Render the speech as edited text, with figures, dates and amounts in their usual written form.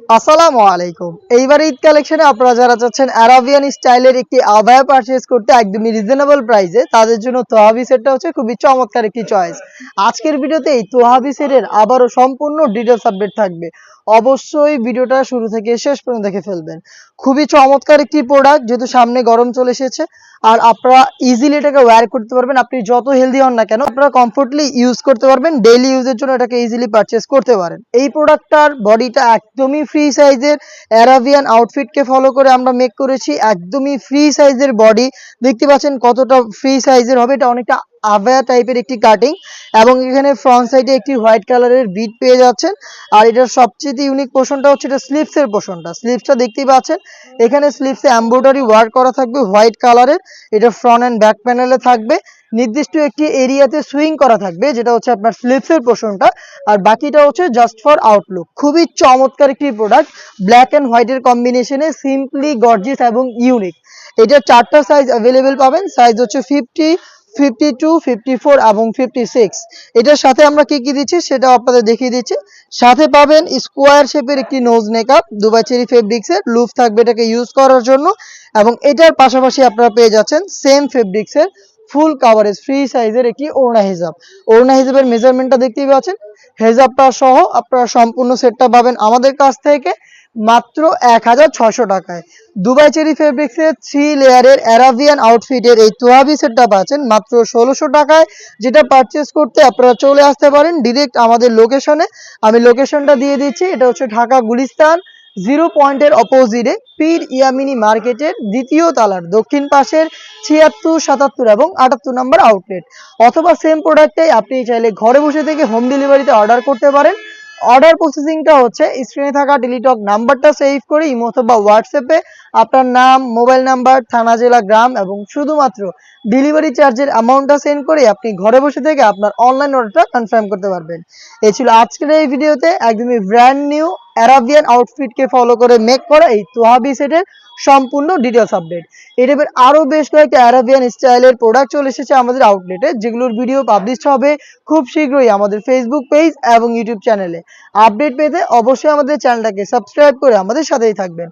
আসসালামু আলাইকুম। এইবার ঈদ কালেকশনে আপনারা যারা চাচ্ছেন আরাবিয়ান স্টাইলের একটি আবায়া পারচেজ করতে একদমই রিজনেবল প্রাইসে, তাদের জন্য তোহাবি সেটটা হচ্ছে খুবই চমৎকার একটি চয়েস। আজকের ভিডিওতে এই তোহাবি সেটের আবারও সম্পূর্ণ ডিটেইলস আপডেট থাকবে। অবশ্যই ভিডিওটা শুরু থেকে শেষ পর্যন্ত দেখে ফেলবেন। খুবই চমৎকার একটি প্রোডাক্ট, যেহেতু সামনে গরম চলে এসেছে আর আপনারা ইজিলি এটাকে ওয়্যার করতে পারবেন। আপনি যত হেলদি হন না কেন, আপনারা কমফোর্টলি ইউজ করতে পারবেন। ডেইলি ইউজের জন্য এটাকে ইজিলি পারচেজ করতে পারেন। এই প্রোডাক্টটার বডিটা একদমই ফ্রি সাইজের, অ্যারাবিয়ান আউটফিটকে ফলো করে আমরা মেক করেছি। একদমই ফ্রি সাইজের বডি, দেখতে পাচ্ছেন কতটা ফ্রি সাইজের হবে। এটা অনেকটা আবায়া টাইপের একটি কাটিং, এবং এখানে ফ্রন্ট সাইডে একটি হোয়াইট কালারের বিট পেয়ে যাচ্ছেন। আর এটার সবচেয়ে ইউনিক পোর্শনটা হচ্ছে এটা স্লিভসের পোর্শনটা। স্লিভসটা দেখতেই পাচ্ছেন, এখানে স্লিভসে এমব্রয়ডারি ওয়ার্ক করা থাকবে হোয়াইট কালারের। এটা ফ্রন্ট অ্যান্ড ব্যাক প্যানেলে থাকবে। নির্দিষ্ট একটি এরিয়াতে সুইং করা থাকবে, যেটা হচ্ছে আপনার স্লিভসের পোর্শনটা, আর বাকিটা হচ্ছে জাস্ট ফর আউটলুক। খুবই চমৎকার একটি প্রোডাক্ট, ব্ল্যাক অ্যান্ড হোয়াইটের কম্বিনেশনে, সিম্পলি গর্জিয়াস এবং ইউনিক। এটা 4টা সাইজ অ্যাভেলেবেল পাবেন। সাইজ হচ্ছে 50, 52, 54 এবং 56। এটার সাথে আমরা কি কি দিচ্ছি সেটাও আপনাদের দেখিয়ে দিচ্ছি। সাথে পাবেন স্কোয়ার শেপের একটি নোজ মেকআপ, দুবাই চেরি ফেব্রিক্সের লুফ থাকবে এটাকে ইউজ করার জন্য। এবং এটার পাশাপাশি আপনারা পেয়ে যাচ্ছেন সেম ফেব্রিক্সের ফুল কাভারেজ ফ্রি সাইজের একটি ওড়না হিজাব। ওড়না হিজাবের মেজারমেন্টটা দেখতেই পাচ্ছেন। হেজাবটা সহ আপনারা সম্পূর্ণ সেটটা পাবেন আমাদের কাছ থেকে মাত্র 1600 টাকায়। দুবাই চেরি ফেব্রিক্সের 3 লেয়ারের অ্যারাবিয়ান আউটফিটের এই তোহাবি সেটটা পাচ্ছেন মাত্র 1600 টাকায়। যেটা পারচেস করতে আপনারা চলে আসতে পারেন ডিরেক্ট আমাদের লোকেশনে। আমি লোকেশনটা দিয়ে দিচ্ছি। এটা হচ্ছে ঢাকা গুলিস্তান 0 পয়েন্টের অপোজিটে পীর ইয়ামিনী মার্কেটের দ্বিতীয় তালার দক্ষিণ পাশের 76, 77 এবং 78 নম্বর আউটলেট। অথবা সেম প্রোডাক্টটাই আপনি চাইলে ঘরে বসে থেকে হোম ডেলিভারিতে অর্ডার করতে পারেন। অর্ডার প্রসেসিংটা হচ্ছে স্ক্রিনে থাকা টেলিটক নাম্বারটা সেভ করে ইমো অথবা হোয়াটসঅ্যাপে আপনার নাম, মোবাইল নাম্বার, থানা, জেলা, গ্রাম এবং শুধুমাত্র ডেলিভারি চার্জের অ্যামাউন্টটা সেন্ড করে আপনি ঘরে বসে থেকে আপনার অনলাইন অর্ডারটা কনফার্ম করতে পারবেন। এই ছিল আজকের এই ভিডিওতে একদমই ব্র্যান্ড নিউ অ্যারাবিয়ান আউটফিটকে ফলো করে মেক করা এই তোহাবি সেটের সম্পূর্ণ ডিটেলস আপডেট। এই টাইপের আরও বেশ কয়েকটা অ্যারাবিয়ান স্টাইলের প্রোডাক্ট চলে এসেছে আমাদের আউটলেটে, যেগুলোর ভিডিও পাবলিশ হবে খুব শীঘ্রই আমাদের ফেসবুক পেজ এবং ইউটিউব চ্যানেলে। আপডেট পেতে অবশ্যই আমাদের চ্যানেলটাকে সাবস্ক্রাইব করে আমাদের সাথেই থাকবেন।